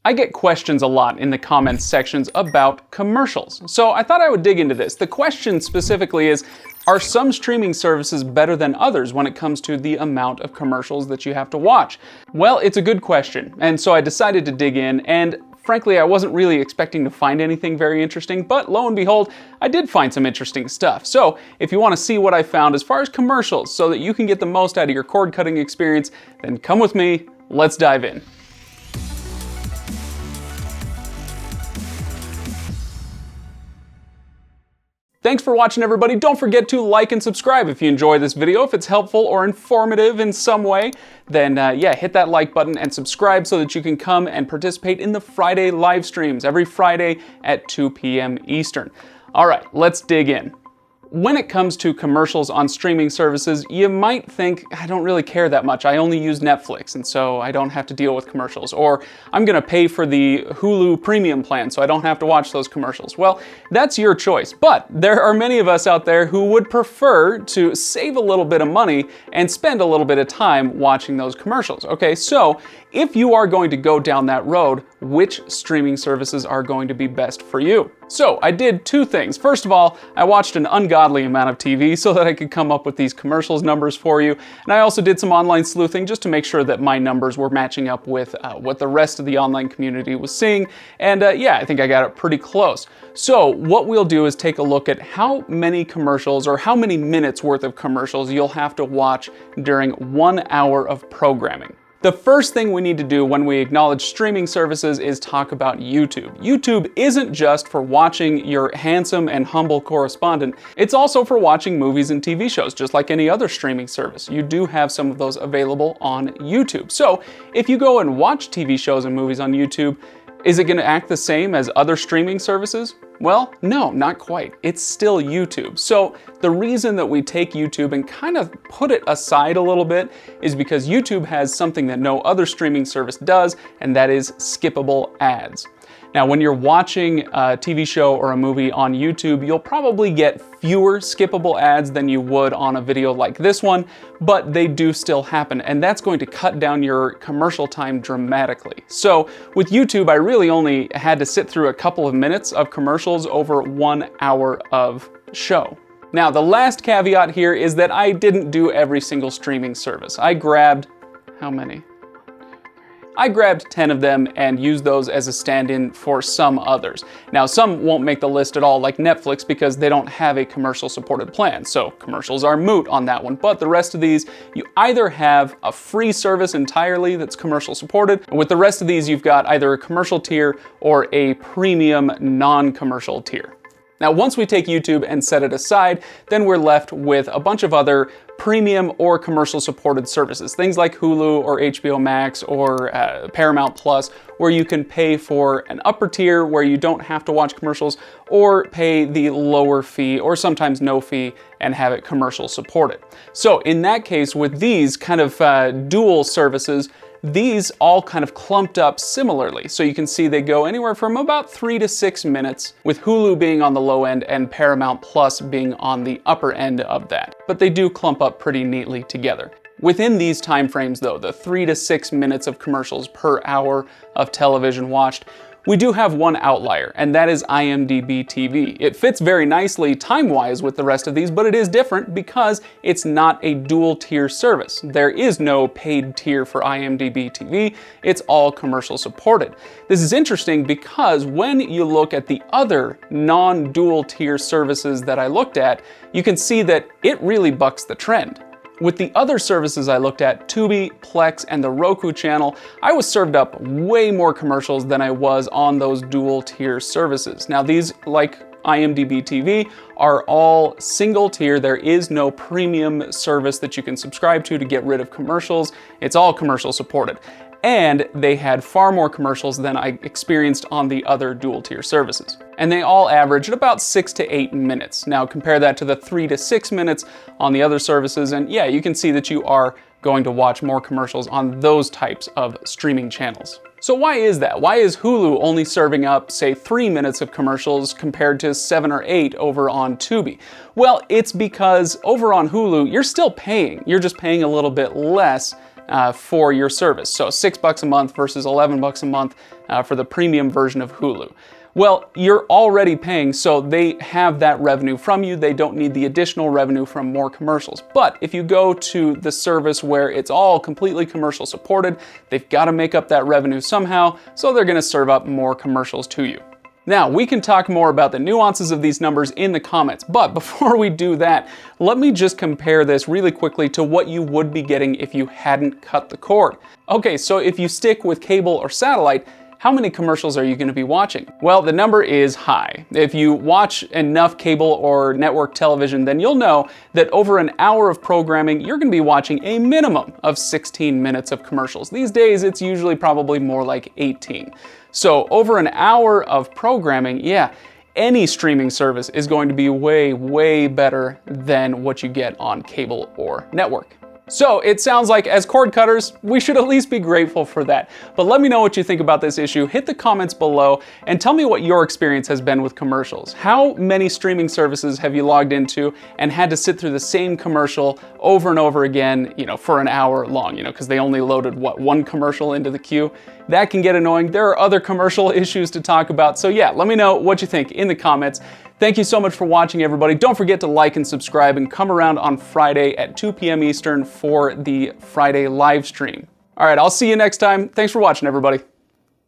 I get questions a lot in the comments sections about commercials, so I thought I would dig into this. The question specifically is, are some streaming services better than others when it comes to the amount of commercials that you have to watch? Well, it's a good question, and so I decided to dig in, and frankly, I wasn't really expecting to find anything very interesting, but lo and behold, I did find some interesting stuff. So if you want to see what I found as far as commercials so that you can get the most out of your cord-cutting experience, then come with me, let's dive in. Thanks for watching, everybody. Don't forget to like and subscribe if you enjoy this video. If it's helpful or informative in some way, then yeah, hit that like button and subscribe so that you can come and participate in the Friday live streams every Friday at 2 p.m. Eastern. All right, let's dig in. When it comes to commercials on streaming services, you might think, I don't really care that much. I only use Netflix, and so I don't have to deal with commercials. Or I'm gonna pay for the Hulu premium plan, so I don't have to watch those commercials. Well, that's your choice. But there are many of us out there who would prefer to save a little bit of money and spend a little bit of time watching those commercials. Okay, so if you are going to go down that road, which streaming services are going to be best for you? So I did two things. First of all, I watched an ungodly amount of TV so that I could come up with these commercials numbers for you. And I also did some online sleuthing just to make sure that my numbers were matching up with what the rest of the online community was seeing. And yeah, I think I got it pretty close. So what we'll do is take a look at how many commercials or how many minutes worth of commercials you'll have to watch during 1 hour of programming. The first thing we need to do when we acknowledge streaming services is talk about YouTube. YouTube isn't just for watching your handsome and humble correspondent, it's also for watching movies and TV shows, just like any other streaming service. You do have some of those available on YouTube. So if you go and watch TV shows and movies on YouTube, is it going to act the same as other streaming services? Well, no, not quite. It's still YouTube. So the reason that we take YouTube and kind of put it aside a little bit is because YouTube has something that no other streaming service does, and that is skippable ads. Now, when you're watching a TV show or a movie on YouTube, you'll probably get fewer skippable ads than you would on a video like this one, but they do still happen, and that's going to cut down your commercial time dramatically. So with YouTube, I really only had to sit through a couple of minutes of commercials over 1 hour of show. Now, the last caveat here is that I didn't do every single streaming service. I grabbed, how many? I grabbed 10 of them and used those as a stand-in for some others. Now, some won't make the list at all, like Netflix, because they don't have a commercial-supported plan, so commercials are moot on that one. But the rest of these, you either have a free service entirely that's commercial-supported, and with the rest of these, you've got either a commercial tier or a premium non-commercial tier. Now, once we take YouTube and set it aside, then we're left with a bunch of other premium or commercial supported services, things like Hulu or HBO Max or Paramount Plus, where you can pay for an upper tier where you don't have to watch commercials, or pay the lower fee or sometimes no fee and have it commercial supported. So in that case, with these kind of dual services, these all kind of clumped up similarly. So you can see they go anywhere from about 3 to 6 minutes, with Hulu being on the low end and Paramount Plus being on the upper end of that. But they do clump up pretty neatly together. Within these time frames though, the 3 to 6 minutes of commercials per hour of television watched, we do have one outlier, and that is IMDb TV. It fits very nicely time-wise with the rest of these, but it is different because it's not a dual-tier service. There is no paid tier for IMDb TV. It's all commercial-supported. This is interesting because when you look at the other non-dual-tier services that I looked at, you can see that it really bucks the trend. With the other services I looked at, Tubi, Plex, and the Roku channel, I was served up way more commercials than I was on those dual tier services. Now these, like IMDb TV, are all single tier. There is no premium service that you can subscribe to get rid of commercials. It's all commercial supported. And they had far more commercials than I experienced on the other dual tier services. And they all averaged about 6 to 8 minutes. Now compare that to the 3 to 6 minutes on the other services, and yeah, you can see that you are going to watch more commercials on those types of streaming channels. So why is that? Why is Hulu only serving up, say, 3 minutes of commercials compared to 7 or 8 over on Tubi? Well, it's because over on Hulu, you're still paying. You're just paying a little bit less for your service. So $6 a month versus $11 a month for the premium version of Hulu. Well, you're already paying, so they have that revenue from you. They don't need the additional revenue from more commercials. But if you go to the service where it's all completely commercial supported, they've got to make up that revenue somehow, so they're going to serve up more commercials to you. Now, we can talk more about the nuances of these numbers in the comments, but before we do that, let me just compare this really quickly to what you would be getting if you hadn't cut the cord. Okay, so if you stick with cable or satellite, how many commercials are you going to be watching? Well, the number is high. If you watch enough cable or network television, then you'll know that over an hour of programming, you're going to be watching a minimum of 16 minutes of commercials. These days, it's usually probably more like 18. So over an hour of programming, yeah, any streaming service is going to be way, way better than what you get on cable or network. So it sounds like as cord cutters, we should at least be grateful for that. But let me know what you think about this issue. Hit the comments below and tell me what your experience has been with commercials. How many streaming services have you logged into and had to sit through the same commercial over and over again, for an hour long, because they only loaded, one commercial into the queue? That can get annoying. There are other commercial issues to talk about. So yeah, let me know what you think in the comments. Thank you so much for watching, everybody. Don't forget to like and subscribe and come around on Friday at 2 p.m. Eastern for the Friday live stream. All right, I'll see you next time. Thanks for watching, everybody.